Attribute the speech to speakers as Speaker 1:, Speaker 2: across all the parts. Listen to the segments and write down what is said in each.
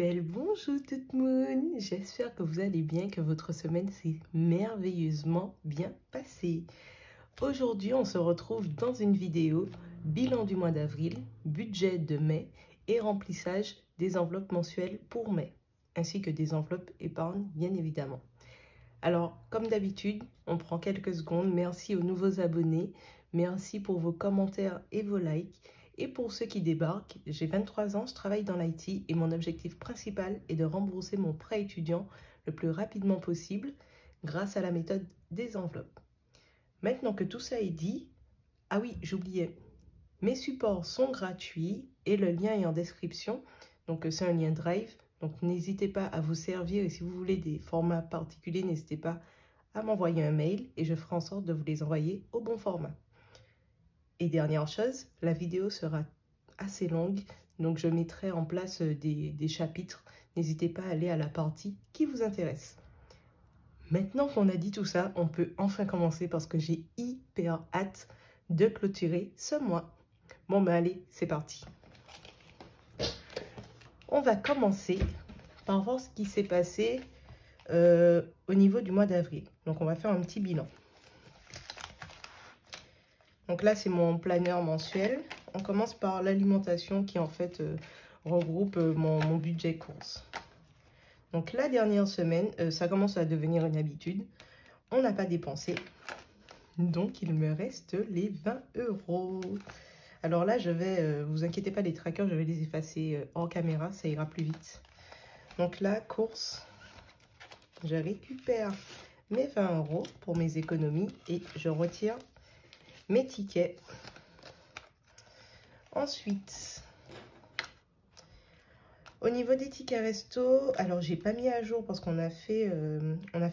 Speaker 1: belle, bonjour tout le monde. J'espère que vous allez bien, que votre semaine s'est merveilleusement bien passée. Aujourd'hui, on se retrouve dans une vidéo bilan du mois d'avril, budget de mai et remplissage des enveloppes mensuelles pour mai, ainsi que des enveloppes épargne, bien évidemment. Alors, comme d'habitude, on prend quelques secondes. Merci aux nouveaux abonnés, merci pour vos commentaires et vos likes. Et pour ceux qui débarquent, j'ai 23 ans, je travaille dans l'IT et mon objectif principal est de rembourser mon prêt étudiant le plus rapidement possible grâce à la méthode des enveloppes. Maintenant que tout ça est dit, ah oui, j'oubliais, mes supports sont gratuits et le lien est en description. Donc c'est un lien Drive, donc n'hésitez pas à vous servir et si vous voulez des formats particuliers, n'hésitez pas à m'envoyer un mail et je ferai en sorte de vous les envoyer au bon format. Et dernière chose, la vidéo sera assez longue, donc je mettrai en place des chapitres. N'hésitez pas à aller à la partie qui vous intéresse. Maintenant qu'on a dit tout ça, on peut enfin commencer parce que j'ai hyper hâte de clôturer ce mois. Bon ben allez, c'est parti. On va commencer par voir ce qui s'est passé au niveau du mois d'avril. Donc on va faire un petit bilan. Donc là, c'est mon planeur mensuel. On commence par l'alimentation qui en fait regroupe mon budget course. Donc la dernière semaine, ça commence à devenir une habitude. On n'a pas dépensé. Donc il me reste les 20 €. Alors là, je vais, vous inquiétez pas les trackers, je vais les effacer hors caméra, ça ira plus vite. Donc là, course, je récupère mes 20 € pour mes économies et je retire mes tickets. Ensuite, au niveau des tickets resto, alors j'ai pas mis à jour parce qu'on a fait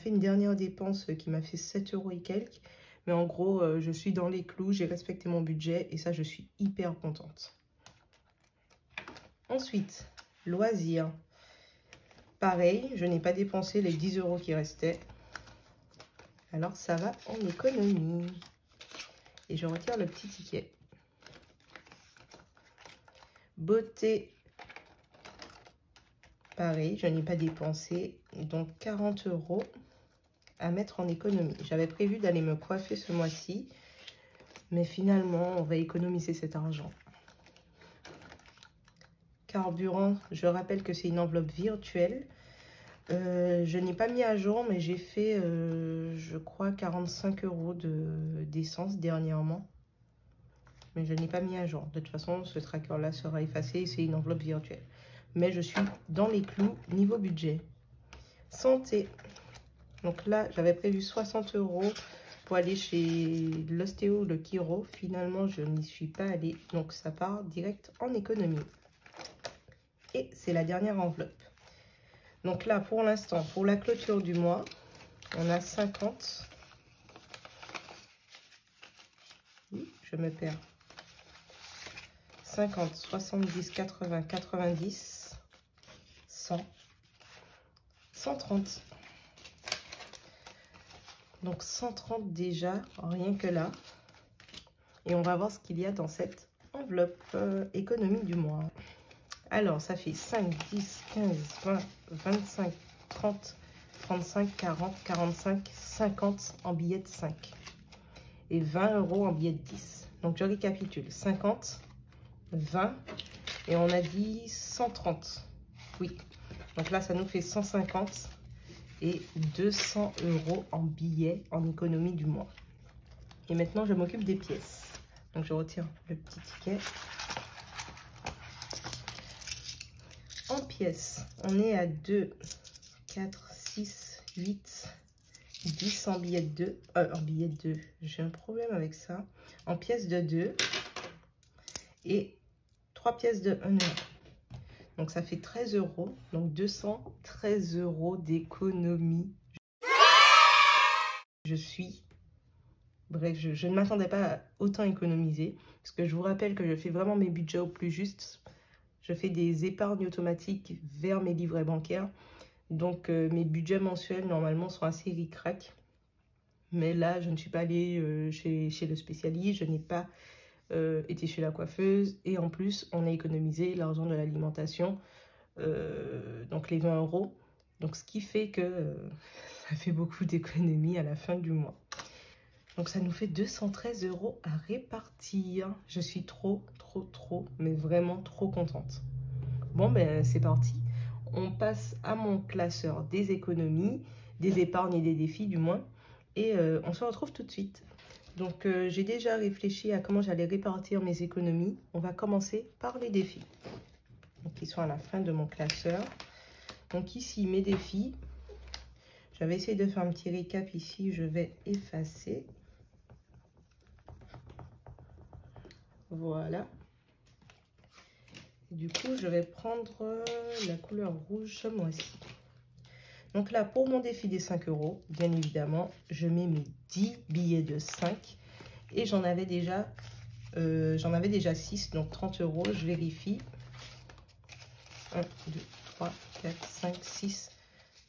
Speaker 1: une dernière dépense qui m'a fait 7 € et quelques. Mais en gros, je suis dans les clous, j'ai respecté mon budget et ça, je suis hyper contente. Ensuite, loisirs. Pareil, je n'ai pas dépensé les 10 € qui restaient. Alors ça va en économie. Et je retire le petit ticket. Beauté. Pareil, je n'ai pas dépensé. Donc 40 € à mettre en économie. J'avais prévu d'aller me coiffer ce mois-ci. Mais finalement, on va économiser cet argent. Carburant, je rappelle que c'est une enveloppe virtuelle. Je n'ai pas mis à jour, mais j'ai fait, je crois, 45 € d'essence dernièrement. Mais je n'ai pas mis à jour. De toute façon, ce tracker-là sera effacé. C'est une enveloppe virtuelle. Mais je suis dans les clous niveau budget. Santé. Donc là, j'avais prévu 60 € pour aller chez l'ostéo, le chiro. Finalement, je n'y suis pas allée. Donc, ça part direct en économie. Et c'est la dernière enveloppe. Donc là, pour l'instant, pour la clôture du mois, on a 50. Oui, je me perds. 50, 70, 80, 90, 100, 130. Donc 130 déjà, rien que là. Et on va voir ce qu'il y a dans cette enveloppe économie du mois. Alors, ça fait 5, 10, 15, 20, 25, 30, 35, 40, 45, 50 en billets de 5. Et 20 € en billets de 10. Donc, je récapitule. 50, 20 et on a dit 130. Oui. Donc là, ça nous fait 150 et 200 € en billets en économie du mois. Et maintenant, je m'occupe des pièces. Donc, je retire le petit ticket. En pièces, on est à 2, 4, 6, 8, 10 en billet de 2. En billet de 2, j'ai un problème avec ça. En pièces de 2 et 3 pièces de 1 €. Donc ça fait 13 €. Donc 213 € d'économie. Bref, je ne m'attendais pas à autant économiser. Parce que je vous rappelle que je fais vraiment mes budgets au plus juste. Je fais des épargnes automatiques vers mes livrets bancaires. Donc, mes budgets mensuels, normalement, sont assez ric-rac. Mais là, je ne suis pas allée chez le spécialiste. Je n'ai pas été chez la coiffeuse. Et en plus, on a économisé l'argent de l'alimentation donc les 20 €. Donc ce qui fait que ça fait beaucoup d'économies à la fin du mois. Donc ça nous fait 213 € à répartir. Je suis trop, mais vraiment trop contente. Bon, ben c'est parti. On passe à mon classeur des économies, des épargnes et des défis du moins. Et on se retrouve tout de suite. Donc j'ai déjà réfléchi à comment j'allais répartir mes économies. On va commencer par les défis. Donc ils sont à la fin de mon classeur. Donc ici, mes défis. J'avais essayé de faire un petit récap ici. Je vais effacer. Voilà. Du coup, je vais prendre la couleur rouge ce mois-ci. Donc là, pour mon défi des 5 €, bien évidemment, je mets mes 10 billets de 5. Et j'en avais déjà 6, donc 30 €. Je vérifie. 1, 2, 3, 4, 5, 6.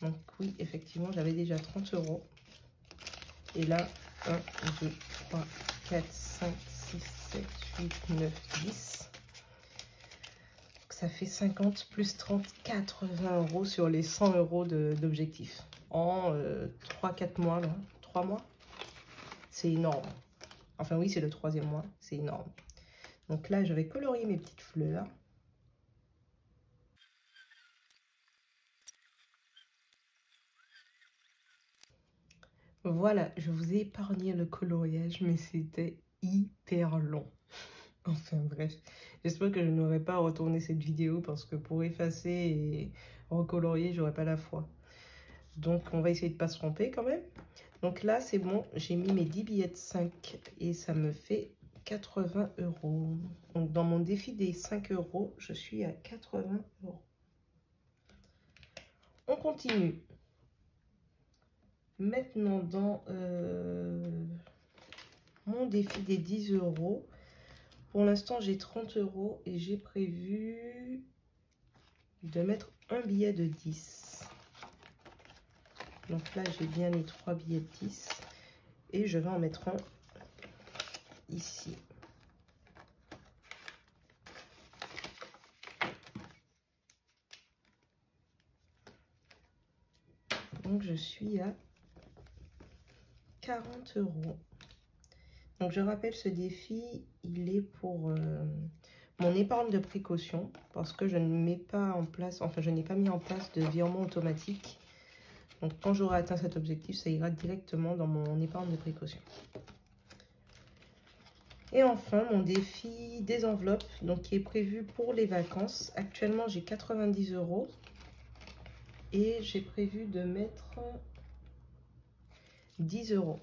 Speaker 1: Donc oui, effectivement, j'avais déjà 30 €. Et là, 1, 2, 3, 4, 5, 6, 7, 8, 9, 10. Donc ça fait 50 plus 30, 80 € sur les 100 € d'objectif. En 3-4 mois, là. 3 mois. C'est énorme. Enfin oui, c'est le 3e mois. C'est énorme. Donc là, je vais colorier mes petites fleurs. Voilà, je vous ai épargné le coloriage, mais c'était hyper long. Enfin bref, j'espère que je n'aurai pas à retourner cette vidéo parce que pour effacer et recolorier, j'aurais pas la foi. Donc on va essayer de ne pas se tromper quand même. Donc là, c'est bon, j'ai mis mes 10 billets de 5 et ça me fait 80 €. Donc dans mon défi des 5 €, je suis à 80 €. On continue. Maintenant, dans mon défi des 10 €, pour l'instant, j'ai 30 € et j'ai prévu de mettre un billet de 10. Donc là, j'ai bien les 3 billets de 10 et je vais en mettre un ici. Donc, je suis à 40 €. Donc, je rappelle, ce défi, il est pour mon épargne de précaution parce que je ne mets pas en place, enfin, je n'ai pas mis en place de virement automatique. Donc, quand j'aurai atteint cet objectif, ça ira directement dans mon épargne de précaution. Et enfin, mon défi des enveloppes, donc qui est prévu pour les vacances. Actuellement, j'ai 90 € et j'ai prévu de mettre 10 €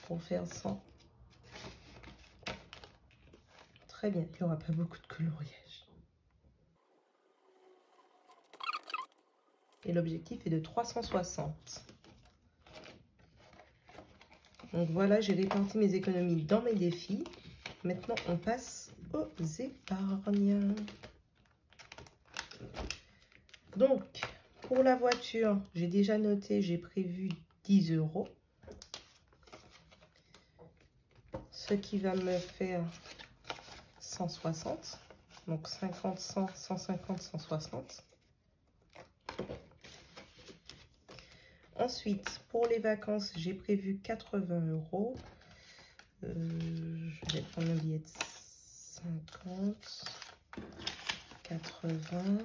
Speaker 1: pour faire 100. Très bien, il n'y aura pas beaucoup de coloriage. Et l'objectif est de 360. Donc voilà, j'ai réparti mes économies dans mes défis. Maintenant, on passe aux épargnes. Donc, pour la voiture, j'ai déjà noté, j'ai prévu 10 €. Ce qui va me faire 160. Donc 50, 100, 150, 160. Ensuite, pour les vacances, j'ai prévu 80 €. Je vais prendre un billet de 50, 80.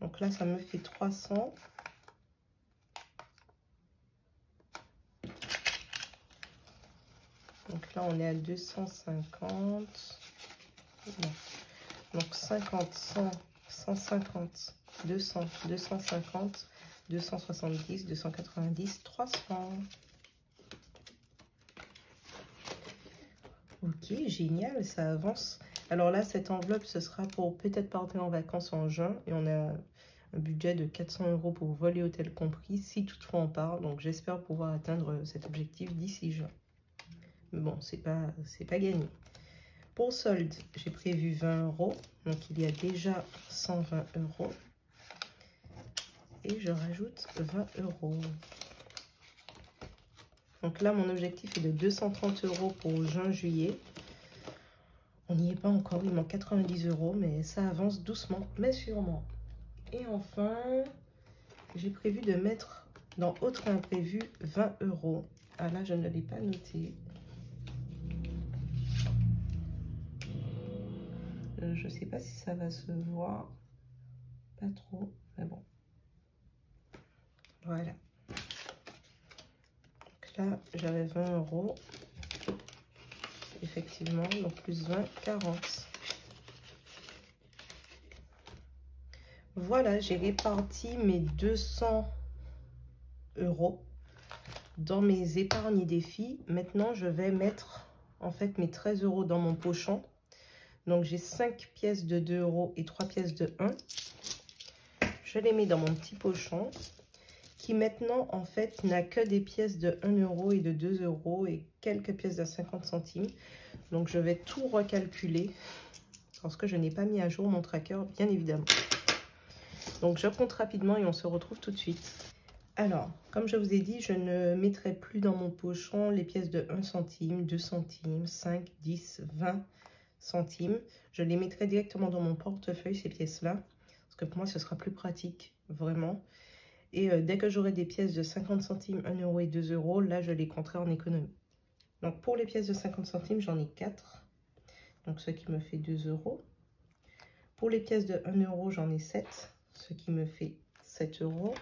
Speaker 1: Donc là, ça me fait 300. Donc là, on est à 250. Non. Donc 50, 100, 150, 200, 250, 270, 290, 300. Ok, génial, ça avance. Alors là, cette enveloppe, ce sera pour peut-être partir en vacances en juin. Et on a un budget de 400 € pour vol et hôtel compris, si toutefois on part. Donc j'espère pouvoir atteindre cet objectif d'ici juin. Mais bon, c'est pas gagné. Pour solde, j'ai prévu 20 €. Donc il y a déjà 120 €. Et je rajoute 20 €. Donc là, mon objectif est de 230 € pour juin-juillet. On n'y est pas encore, il manque 90 €, mais ça avance doucement, mais sûrement. Et enfin, j'ai prévu de mettre dans autre imprévu 20 €. Ah là, je ne l'ai pas noté. Je ne sais pas si ça va se voir. Pas trop, mais bon. Voilà. Donc là, j'avais 20 €. Effectivement, donc plus 20, 40. Voilà, j'ai réparti mes 200 € dans mes épargnes défis. Maintenant, je vais mettre en fait mes 13 € dans mon pochon. Donc, j'ai 5 pièces de 2 € et 3 pièces de 1. Je les mets dans mon petit pochon qui maintenant, en fait, n'a que des pièces de 1 € et de 2 € et quelques pièces de 50 centimes. Donc, je vais tout recalculer parce que je n'ai pas mis à jour mon tracker, bien évidemment. Donc, je compte rapidement et on se retrouve tout de suite. Alors, comme je vous ai dit, je ne mettrai plus dans mon pochon les pièces de 1 centime, 2 centimes, 5, 10, 20 centimes. Je les mettrai directement dans mon portefeuille, ces pièces-là, parce que pour moi, ce sera plus pratique, vraiment. Et dès que j'aurai des pièces de 50 centimes, 1 € et 2 €, là, je les compterai en économie. Donc, pour les pièces de 50 centimes, j'en ai 4. Donc, ce qui me fait 2 €. Pour les pièces de 1 €, j'en ai 7, ce qui me fait 7 €.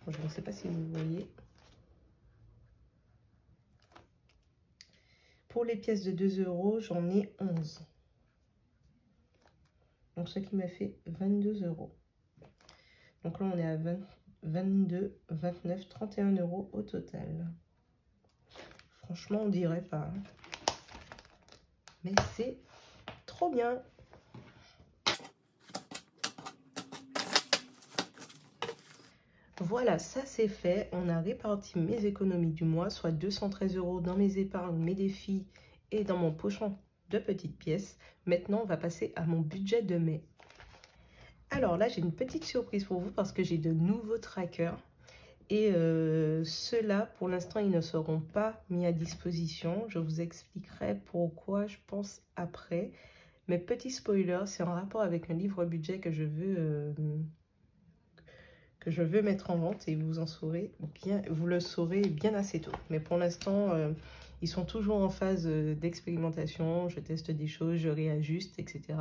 Speaker 1: Je ne sais pas si vous voyez. Pour les pièces de 2 €, j'en ai 11. Donc, ce qui me fait 22 €. Donc là, on est à 20, 22, 29, 31 € au total. Franchement, on dirait pas. Hein. Mais c'est trop bien. Voilà, ça c'est fait. On a réparti mes économies du mois, soit 213 € dans mes épargnes, mes défis et dans mon pochon de petites pièces. Maintenant, on va passer à mon budget de mai. Alors là, j'ai une petite surprise pour vous parce que j'ai de nouveaux trackers. Et ceux-là, pour l'instant, ils ne seront pas mis à disposition. Je vous expliquerai pourquoi, je pense, après. Mais petit spoiler, c'est en rapport avec un livre budget que je veux mettre en vente et vous le saurez bien assez tôt. Mais pour l'instant, ils sont toujours en phase d'expérimentation. Je teste des choses, je réajuste, etc.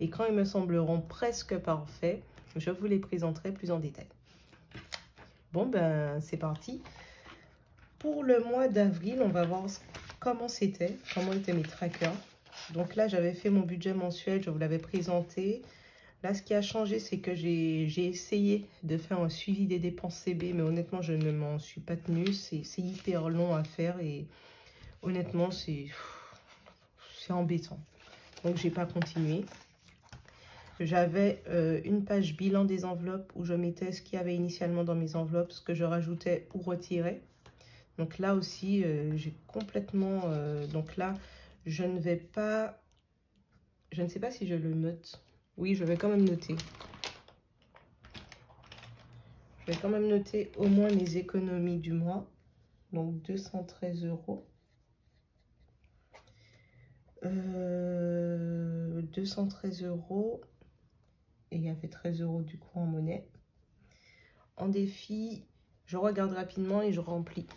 Speaker 1: Et quand ils me sembleront presque parfaits, je vous les présenterai plus en détail. Bon, ben, c'est parti. Pour le mois d'avril, on va voir comment étaient mes trackers. Donc là, j'avais fait mon budget mensuel, je vous l'avais présenté. Là, ce qui a changé, c'est que j'ai essayé de faire un suivi des dépenses CB, mais honnêtement, je ne m'en suis pas tenue. C'est hyper long à faire et honnêtement, c'est embêtant. Donc, j'ai pas continué. J'avais une page bilan des enveloppes où je mettais ce qu'il y avait initialement dans mes enveloppes, ce que je rajoutais ou retirais. Donc là aussi, j'ai complètement... donc là, je ne vais pas... Je ne sais pas si je le note. Oui, je vais quand même noter. Je vais quand même noter au moins mes économies du mois. Donc 213 €. 213 €. Et il y avait 13 € du coup en monnaie. En défi, je regarde rapidement et je remplis.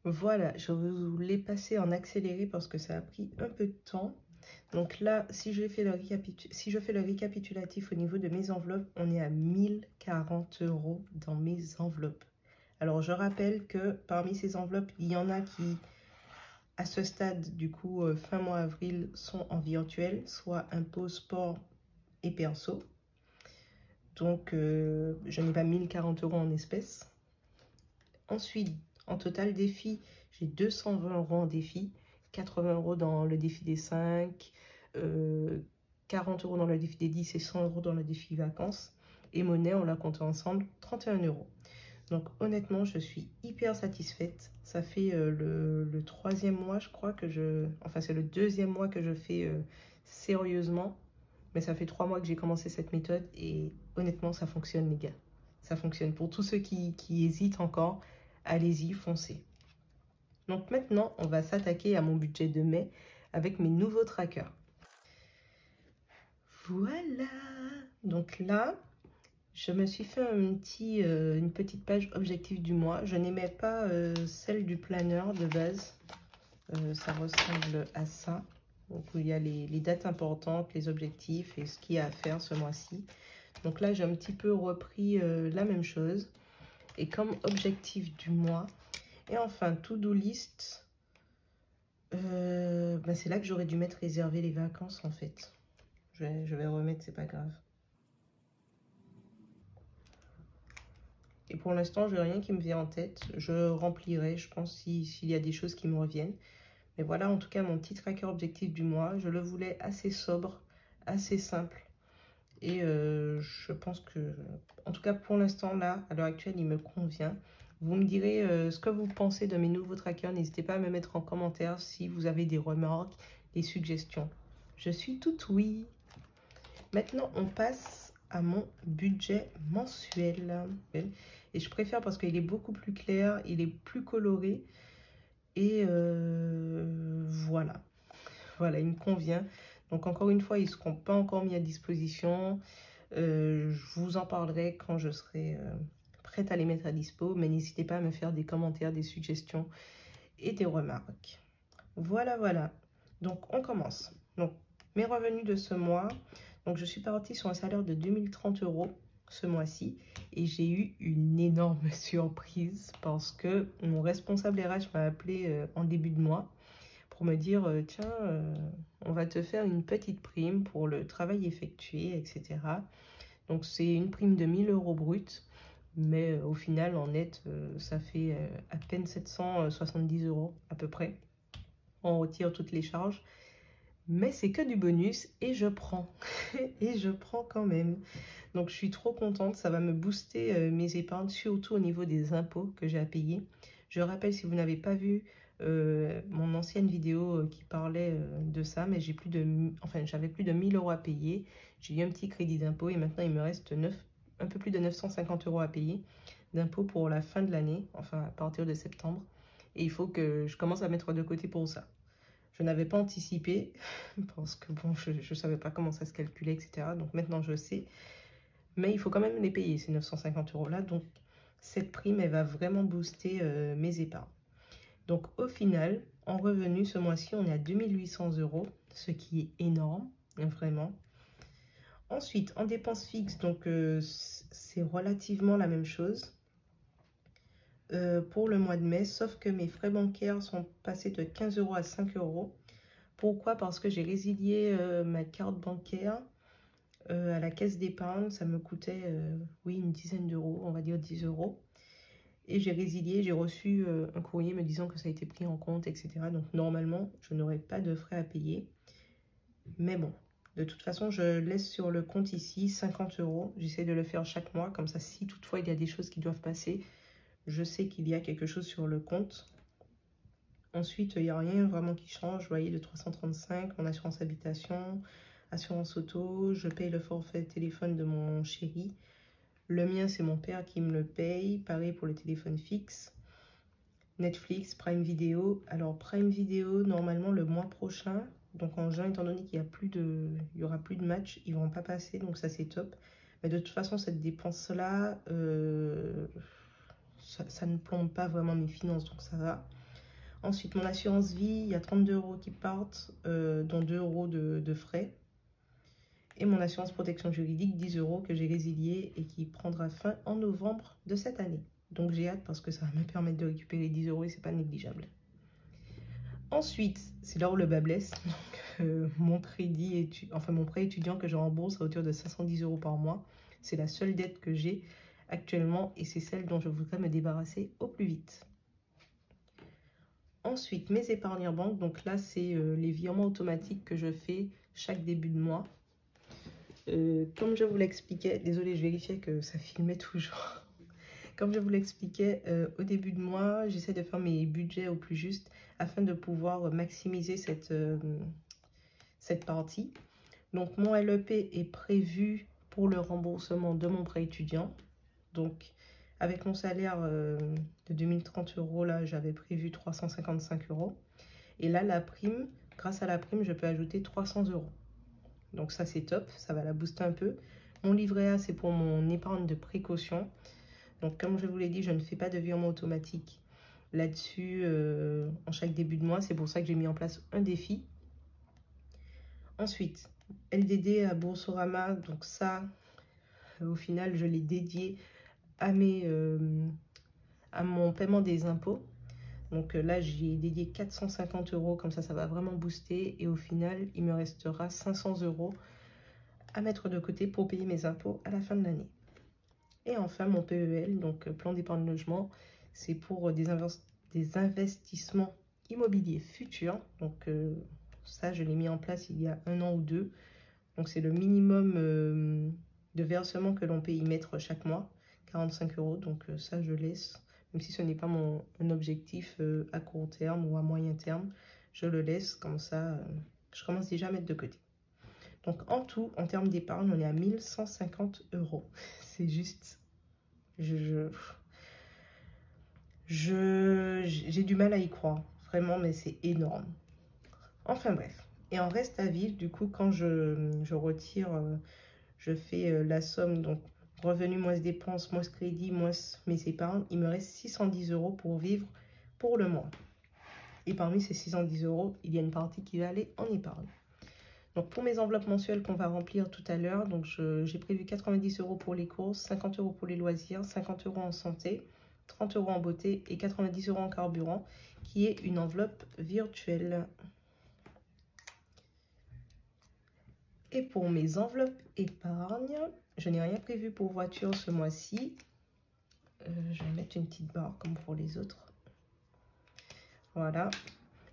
Speaker 1: Voilà, je vous l'ai passé en accéléré parce que ça a pris un peu de temps. Donc là, si je fais le récapitulatif au niveau de mes enveloppes, on est à 1040 € dans mes enveloppes. Alors, je rappelle que parmi ces enveloppes, il y en a qui, à ce stade, du coup, fin mois avril, sont en virtuel, soit impôt, sport et perso. Donc, je n'ai pas 1040 € en espèces. Ensuite, en total défi, j'ai 220 € en défi, 80 € dans le défi des 5, 40 € dans le défi des 10 et 100 € dans le défi vacances. Et monnaie, on l'a compté ensemble, 31 €. Donc honnêtement, je suis hyper satisfaite. Ça fait le troisième mois, je crois que enfin c'est le deuxième mois que je fais sérieusement. Mais ça fait 3 mois que j'ai commencé cette méthode et honnêtement, ça fonctionne les gars. Ça fonctionne. Pour tous ceux qui hésitent encore, allez-y, foncez. Donc maintenant, on va s'attaquer à mon budget de mai avec mes nouveaux trackers. Voilà. Donc là, je me suis fait une petite page objectif du mois. Je n'aimais pas celle du planeur de base. Ça ressemble à ça. Donc où il y a les dates importantes, les objectifs et ce qu'il y a à faire ce mois-ci. Donc là, j'ai un petit peu repris la même chose. Et comme objectif du mois. Et enfin, to-do list. C'est là que j'aurais dû mettre réserver les vacances en fait. Je vais remettre, c'est pas grave. Et pour l'instant, je n'ai rien qui me vient en tête. Je remplirai, je pense, s'il y a des choses qui me reviennent. Mais voilà, en tout cas, mon petit tracker objectif du mois. Je le voulais assez sobre, assez simple. Et je pense que, en tout cas, pour l'instant, là, à l'heure actuelle, il me convient. Vous me direz ce que vous pensez de mes nouveaux trackers. N'hésitez pas à me mettre en commentaire si vous avez des remarques, des suggestions. Je suis toute oui. Maintenant, on passe à mon budget mensuel. Et je préfère parce qu'il est beaucoup plus clair, il est plus coloré. Et voilà. Voilà, il me convient. Donc, encore une fois, ils ne seront pas encore mis à disposition. Je vous en parlerai quand je serai prête à les mettre à dispo. Mais n'hésitez pas à me faire des commentaires, des suggestions et des remarques. Voilà, voilà. Donc, on commence. Donc, mes revenus de ce mois. Donc, je suis partie sur un salaire de 2030 € ce mois-ci. Et j'ai eu une énorme surprise parce que mon responsable RH m'a appelé en début de mois pour me dire tiens, on va te faire une petite prime pour le travail effectué, etc. Donc, c'est une prime de 1000 € brut. Mais au final, en net, ça fait à peine 770 € à peu près. On retire toutes les charges. Mais c'est que du bonus et je prends. Et je prends quand même. Donc, je suis trop contente. Ça va me booster mes épargnes, surtout au niveau des impôts que j'ai à payer. Je rappelle, si vous n'avez pas vu mon ancienne vidéo qui parlait de ça, mais j'avais plus de 1000 € à payer. J'ai eu un petit crédit d'impôt et maintenant, il me reste un peu plus de 950 € à payer d'impôts pour la fin de l'année, enfin à partir de septembre. Et il faut que je commence à mettre de côté pour ça. Je n'avais pas anticipé parce que bon, je ne savais pas comment ça se calculait, etc. Donc maintenant, je sais. Mais il faut quand même les payer, ces 950 € là. Donc, cette prime, elle va vraiment booster mes épargnes. Donc, au final, en revenu, ce mois-ci, on est à 2800 €, ce qui est énorme, vraiment. Ensuite, en dépenses fixes, donc c'est relativement la même chose. Pour le mois de mai, sauf que mes frais bancaires sont passés de 15 € à 5 €. Pourquoi? Parce que j'ai résilié ma carte bancaire à la caisse d'épargne. Ça me coûtait, oui, une dizaine d'euros, on va dire 10 €. Et j'ai résilié, j'ai reçu un courrier me disant que ça a été pris en compte, etc. Donc normalement, je n'aurai pas de frais à payer. Mais bon, de toute façon, je laisse sur le compte ici 50 €. J'essaie de le faire chaque mois, comme ça, si toutefois il y a des choses qui doivent passer, je sais qu'il y a quelque chose sur le compte. Ensuite, il n'y a rien vraiment qui change. Vous voyez, de 335, mon assurance habitation, assurance auto, je paye le forfait téléphone de mon chéri. Le mien, c'est mon père qui me le paye. Pareil pour le téléphone fixe. Netflix, Prime Video. Alors, Prime Video, normalement, le mois prochain, donc en juin, étant donné qu'il y aura plus de matchs, ils ne vont pas passer, donc ça, c'est top. Mais de toute façon, cette dépense-là, ça ne plombe pas vraiment mes finances, donc ça va. Ensuite, mon assurance vie, il y a 32 € qui partent, dont 2 € de frais. Et mon assurance protection juridique, 10 € que j'ai résilié et qui prendra fin en novembre de cette année. Donc j'ai hâte parce que ça va me permettre de récupérer 10 € et c'est pas négligeable. Ensuite, c'est là où le bas blesse. Donc, mon prêt étudiant que je rembourse à hauteur de 510 € par mois. C'est la seule dette que j'ai actuellement et c'est celle dont je voudrais me débarrasser au plus vite. Ensuite, mes épargnes en banque. Donc là, c'est les virements automatiques que je fais chaque début de mois. Comme je vous l'expliquais, désolée, je vérifiais que ça filmait toujours. Comme je vous l'expliquais au début de mois, j'essaie de faire mes budgets au plus juste afin de pouvoir maximiser cette partie. Donc mon LEP est prévu pour le remboursement de mon prêt étudiant. Donc avec mon salaire de 2030 €, là j'avais prévu 355 €. Et là la prime, grâce à la prime, je peux ajouter 300 €. Donc ça c'est top, ça va la booster un peu. Mon livret A, c'est pour mon épargne de précaution. Donc comme je vous l'ai dit, je ne fais pas de virement automatique là-dessus en chaque début de mois. C'est pour ça que j'ai mis en place un défi. Ensuite, LDD à Boursorama, donc ça, au final, je l'ai dédié à mon paiement des impôts. Donc là, j'ai dédié 450 €, comme ça va vraiment booster. Et au final, il me restera 500 € à mettre de côté pour payer mes impôts à la fin de l'année. Et enfin, mon PEL, donc plan d'épargne logement, c'est pour des investissements immobiliers futurs. Donc ça, je l'ai mis en place il y a 1 an ou 2. Donc c'est le minimum de versement que l'on peut y mettre chaque mois, 45 €. Donc ça, je laisse, même si ce n'est pas mon objectif à court terme ou à moyen terme, je le laisse comme ça. Je commence déjà à mettre de côté. Donc en tout, en termes d'épargne, on est à 1150 €. C'est juste... J'ai du mal à y croire, vraiment, mais c'est énorme. Enfin bref. Et en reste à vivre, du coup, quand je retire, je fais la somme, donc revenus moins dépenses, moins crédit, moins mes épargnes, il me reste 610 € pour vivre pour le mois. Et parmi ces 610 €, il y a une partie qui va aller en épargne. Donc pour mes enveloppes mensuelles qu'on va remplir tout à l'heure, donc j'ai prévu 90 € pour les courses, 50 € pour les loisirs, 50 € en santé, 30 € en beauté et 90 € en carburant, qui est une enveloppe virtuelle. Et pour mes enveloppes épargne, je n'ai rien prévu pour voiture ce mois-ci. Je vais mettre une petite barre comme pour les autres. Voilà.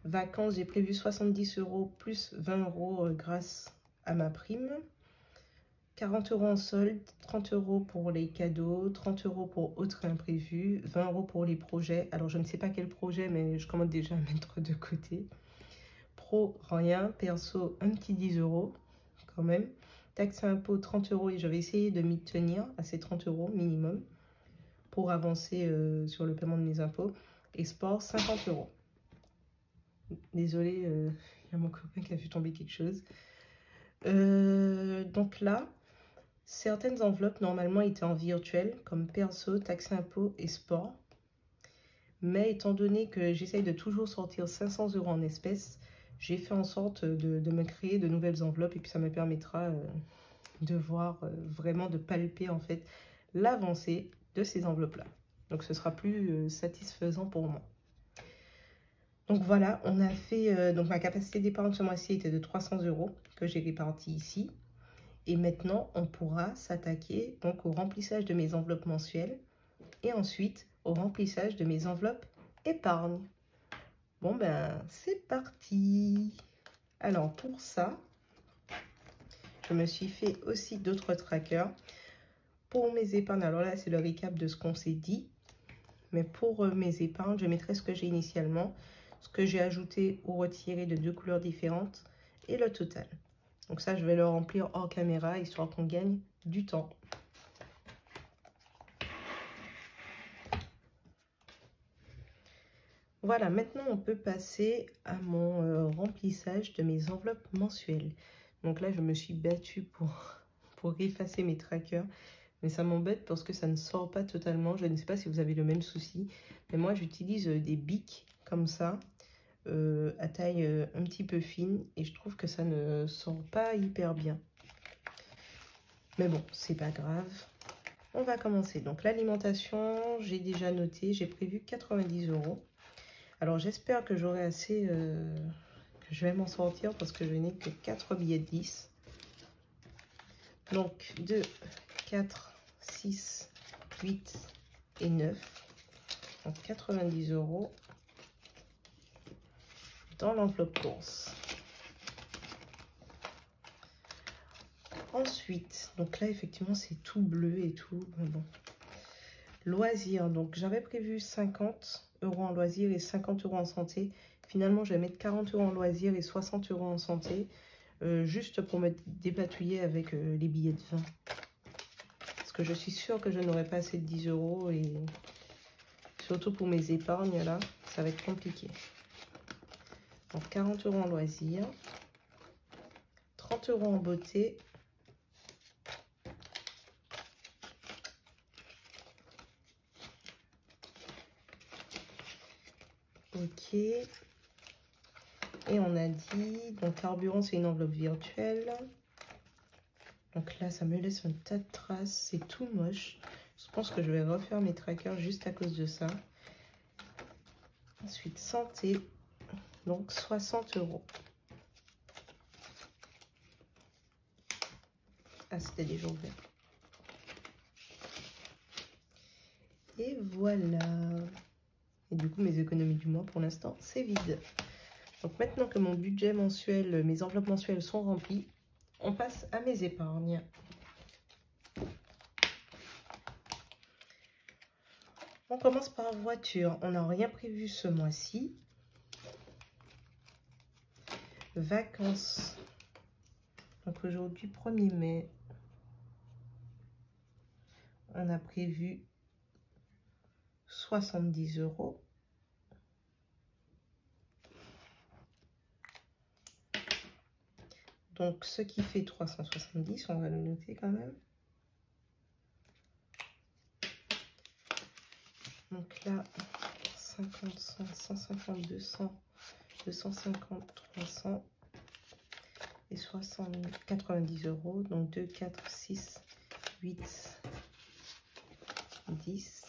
Speaker 1: Vacances, j'ai prévu 70 € plus 20 € grâce à ma prime. 40 € en solde, 30 € pour les cadeaux, 30 € pour autres imprévus, 20 € pour les projets. Alors, je ne sais pas quel projet, mais je commence déjà à mettre de côté. Pro, rien. Perso, un petit 10 € quand même. Taxe à impôt, 30 € et je vais essayer de m'y tenir à ces 30 € minimum pour avancer sur le paiement de mes impôts. Et sport, 50 €. Désolée, il y a mon copain qui a vu tomber quelque chose. Donc là, certaines enveloppes normalement étaient en virtuel, comme perso, taxe impôt et sport. Mais étant donné que j'essaye de toujours sortir 500 € en espèces, j'ai fait en sorte de me créer de nouvelles enveloppes et puis ça me permettra de voir vraiment, de palper en fait l'avancée de ces enveloppes-là. Donc ce sera plus satisfaisant pour moi. Donc voilà, on a fait, donc ma capacité d'épargne ce mois-ci était de 300 € que j'ai réparti ici. Et maintenant, on pourra s'attaquer donc au remplissage de mes enveloppes mensuelles et ensuite au remplissage de mes enveloppes épargne. Bon ben, c'est parti. Alors pour ça, je me suis fait aussi d'autres trackers. Pour mes épargnes, alors là, c'est le récap de ce qu'on s'est dit. Mais pour mes épargnes, je mettrai ce que j'ai initialement, ce que j'ai ajouté ou retiré de 2 couleurs différentes et le total. Donc ça, je vais le remplir hors caméra, histoire qu'on gagne du temps. Voilà, maintenant on peut passer à mon remplissage de mes enveloppes mensuelles. Donc là, je me suis battue pour effacer mes trackers. Mais ça m'embête parce que ça ne sort pas totalement. Je ne sais pas si vous avez le même souci. Mais moi, j'utilise des bics comme ça, à taille un petit peu fine. Et je trouve que ça ne sort pas hyper bien. Mais bon, c'est pas grave. On va commencer. Donc l'alimentation, j'ai déjà noté. J'ai prévu 90 €. Alors j'espère que j'aurai assez, que je vais m'en sortir parce que je n'ai que 4 billets de 10. Donc 2, 4, 6, 8 et 9. Donc 90 € dans l'enveloppe course. Ensuite, donc là effectivement c'est tout bleu et tout. Mais bon. Loisirs, donc j'avais prévu 50 € en loisirs et 50 € en santé. Finalement, je vais mettre 40 € en loisirs et 60 € en santé, juste pour me dépatouiller avec les billets de 20. Parce que je suis sûre que je n'aurai pas assez de 10 € et surtout pour mes épargnes, là, ça va être compliqué. Donc 40 € en loisirs, 30 € en beauté. Ok. Et on a dit, donc carburant, c'est une enveloppe virtuelle. Donc là, ça me laisse un tas de traces. C'est tout moche. Je pense que je vais refaire mes trackers juste à cause de ça. Ensuite, santé. Donc 60 €. Ah, c'était déjà ouvert. Et voilà. Et du coup, mes économies du mois, pour l'instant, c'est vide. Donc maintenant que mon budget mensuel, mes enveloppes mensuelles sont remplies, on passe à mes épargnes. On commence par voiture. On n'a rien prévu ce mois-ci. Vacances. Donc aujourd'hui, 1er mai. On a prévu 70 €. Donc, ce qui fait 370, on va le noter quand même. Donc là, 50, 100, 150, 200, 250, 300 et 90 €. Donc 2, 4, 6, 8, 10.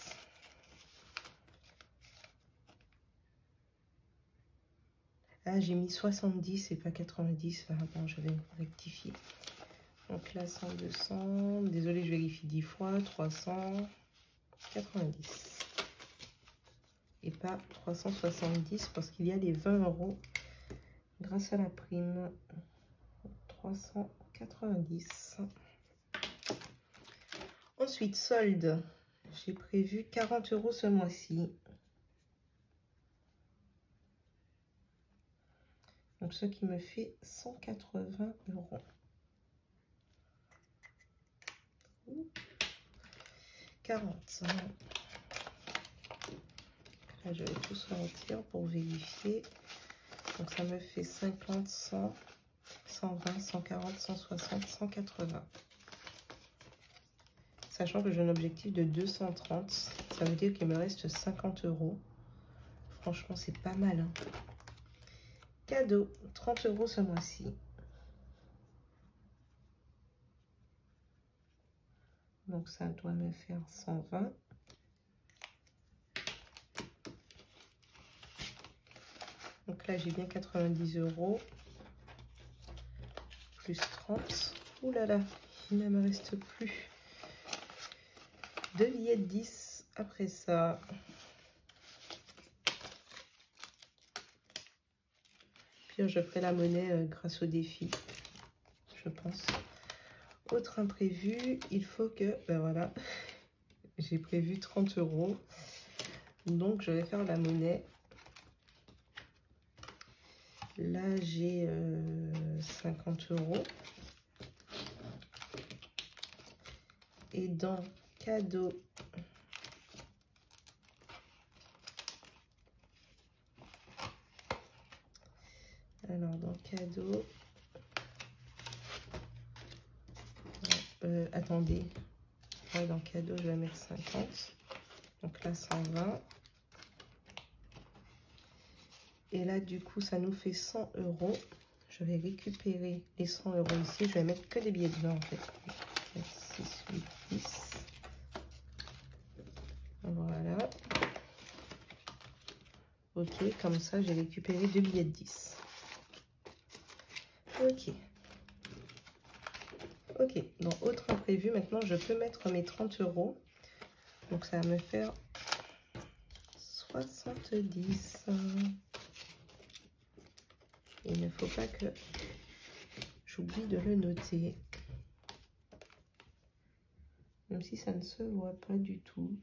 Speaker 1: Ah, j'ai mis 70 et pas 90. Ah, bon, je vais rectifier. Donc là, 100, 200. Désolée, je vérifie 10 fois. 300, 90. Et pas 370 parce qu'il y a les 20 € grâce à la prime. 390. Ensuite, solde. J'ai prévu 40 € ce mois-ci. Donc, ce qui me fait 180 €. 40. Là, je vais tout sortir pour vérifier. Donc, ça me fait 50, 100, 120, 140, 160, 180. Sachant que j'ai un objectif de 230. Ça veut dire qu'il me reste 50 €. Franchement, c'est pas mal. Hein. Cadeau, 30 € ce mois-ci. Donc, ça doit me faire 120. Donc là, j'ai bien 90 € plus 30. Ouh là là, il ne me reste plus. 2 billets de 10 après ça. Puis je ferai la monnaie grâce au défi, je pense. Autre imprévu, il faut que, ben voilà, j'ai prévu 30 €. Donc je vais faire la monnaie. Là, j'ai 50 €. Et dans cadeau, alors dans cadeau, attendez, ouais, dans cadeau, je vais mettre 50. Donc là, 120. Et là, du coup, ça nous fait 100 €. Je vais récupérer les 100 € ici. Je vais mettre que des billets de 20 en fait. 4, 6, 8, 10. Voilà. Ok, comme ça, j'ai récupéré 2 billets de 10. Ok. Ok, donc autre imprévu, maintenant, je peux mettre mes 30 €. Donc, ça va me faire 70. Il ne faut pas que j'oublie de le noter. Même si ça ne se voit pas du tout.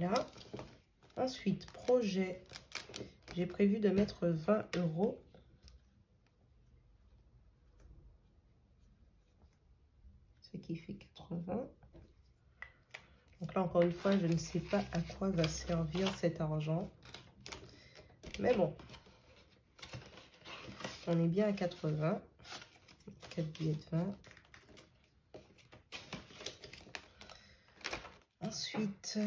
Speaker 1: Voilà. Ensuite, projet. J'ai prévu de mettre 20 €. Ce qui fait 80. Donc là, encore une fois, je ne sais pas à quoi va servir cet argent. Mais bon. On est bien à 80. 4 billets de 20. Ensuite,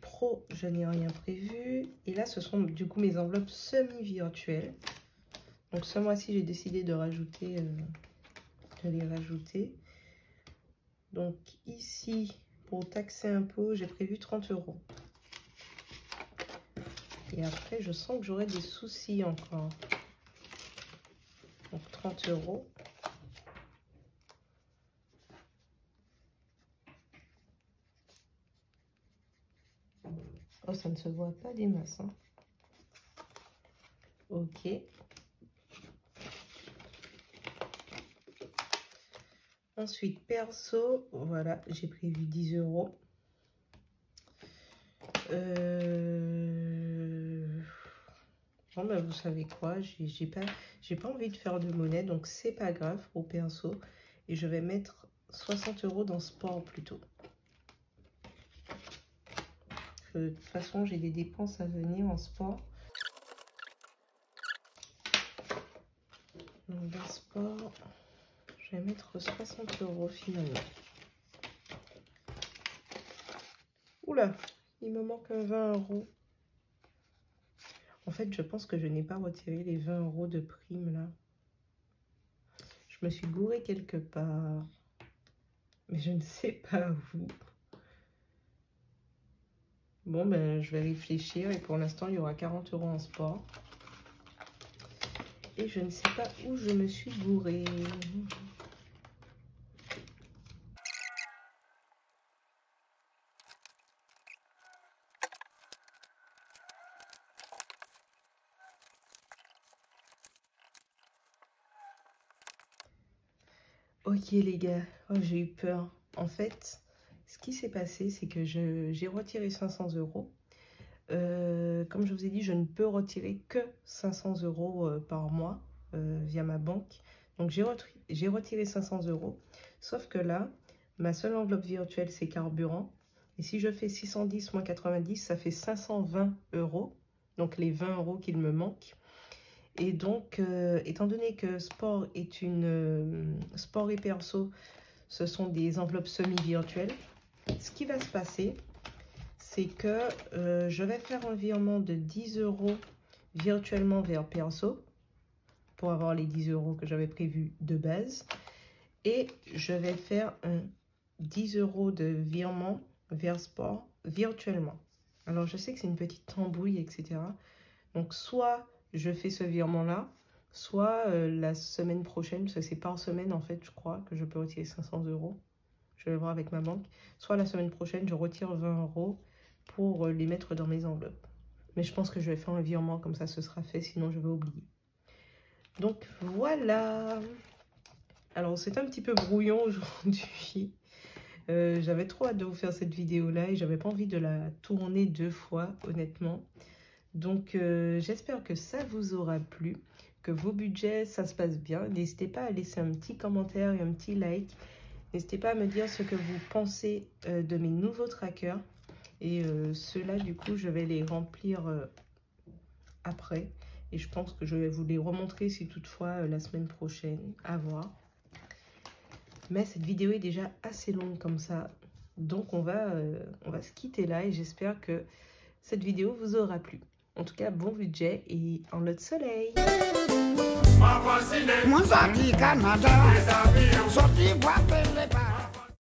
Speaker 1: pro, je n'ai rien prévu. Et là, ce sont du coup mes enveloppes semi-virtuelles. Donc ce mois-ci, j'ai décidé de les rajouter. Donc ici, pour taxer impôt, j'ai prévu 30 €. Et après, je sens que j'aurai des soucis encore. Donc 30 €. Oh, ça ne se voit pas des masses. Hein. Ok. Ensuite, perso, voilà, j'ai prévu 10 €. Bon, ben, vous savez quoi, j'ai pas envie de faire de monnaie, donc c'est pas grave au perso. Et je vais mettre 60 € dans sport plutôt. De toute façon, j'ai des dépenses à venir en sport. Donc, dans sport, je vais mettre 60 € finalement. Oula, il me manque un 20 €. En fait, je pense que je n'ai pas retiré les 20 € de prime là. Je me suis gourée quelque part. Mais je ne sais pas où. Bon, ben, je vais réfléchir. Et pour l'instant, il y aura 40 € en sport. Et je ne sais pas où je me suis gourée. Ok les gars, oh, j'ai eu peur. En fait, ce qui s'est passé, c'est que j'ai retiré 500 €. Comme je vous ai dit, je ne peux retirer que 500 € par mois via ma banque. Donc j'ai retiré 500 €. Sauf que là, ma seule enveloppe virtuelle, c'est carburant. Et si je fais 610 moins 90, ça fait 520 €. Donc les 20 € qu'il me manque. Et donc, étant donné que sport et perso, ce sont des enveloppes semi-virtuelles, ce qui va se passer, c'est que je vais faire un virement de 10 € virtuellement vers perso, pour avoir les 10 € que j'avais prévus de base. Et je vais faire un 10 € de virement vers sport virtuellement. Alors, je sais que c'est une petite tambouille, etc. Donc, soit je fais ce virement-là, soit la semaine prochaine, parce que c'est par semaine, en fait, je crois, que je peux retirer 500 €. Je vais voir avec ma banque. Soit la semaine prochaine, je retire 20 € pour les mettre dans mes enveloppes. Mais je pense que je vais faire un virement, comme ça, ce sera fait, sinon je vais oublier. Donc, voilà. Alors, c'est un petit peu brouillon aujourd'hui. J'avais trop hâte de vous faire cette vidéo-là et j'avais pas envie de la tourner 2 fois, honnêtement. Donc, j'espère que ça vous aura plu, que vos budgets, ça se passe bien. N'hésitez pas à laisser un petit commentaire et un petit like. N'hésitez pas à me dire ce que vous pensez de mes nouveaux trackers. Et ceux-là, du coup, je vais les remplir après. Et je pense que je vais vous les remontrer si toutefois la semaine prochaine, à voir. Mais cette vidéo est déjà assez longue comme ça. Donc, on va se quitter là et j'espère que cette vidéo vous aura plu. En tout cas, bon budget et en lot de soleil. Moi, voici les... Canada.